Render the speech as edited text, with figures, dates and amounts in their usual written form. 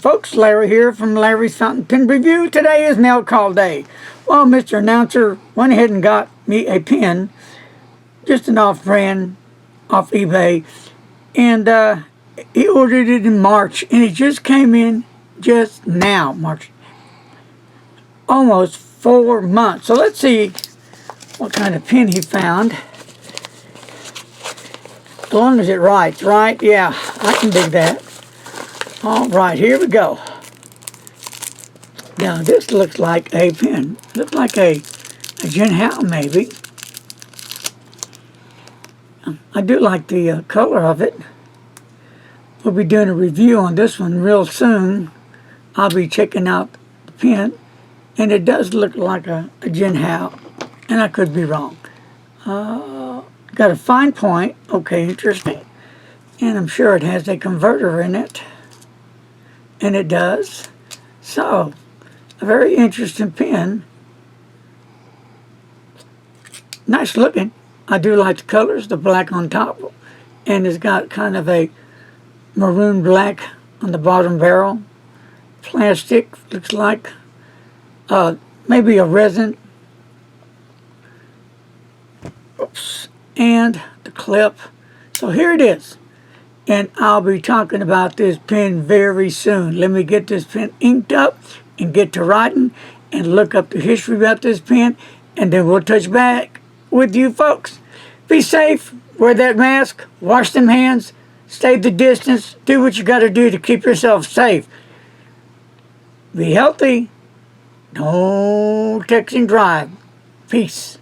folks, Larry here from Larry's Fountain Pen Review. Today is mail call day. Well, Mr. Announcer went ahead and got me a pen, just an off-brand, off eBay, and he ordered it in March, and it just came in just now, March. Almost 4 months. So let's see what kind of pen he found. As long as it writes, right? Yeah, I can dig that. All right, here we go. Now, this looks like a pen. Looks like a Jinhao, maybe. I do like the color of it. We'll be doing a review on this one real soon. I'll be checking out the pen. And it does look like a Jinhao. And I could be wrong. Got a fine point. Okay, interesting. And I'm sure it has a converter in it. And it does. So, a very interesting pen. Nice looking. I do like the colors, the black on top. And it's got kind of a maroon black on the bottom barrel. Plastic, looks like maybe a resin. Oops. And the clip. So here it is. And I'll be talking about this pen very soon. Let me get this pen inked up and get to writing and look up the history about this pen, and then we'll touch back with you folks. Be safe, wear that mask, wash them hands, stay the distance, do what you got to do to keep yourself safe. Be healthy. Don't text and drive. Peace.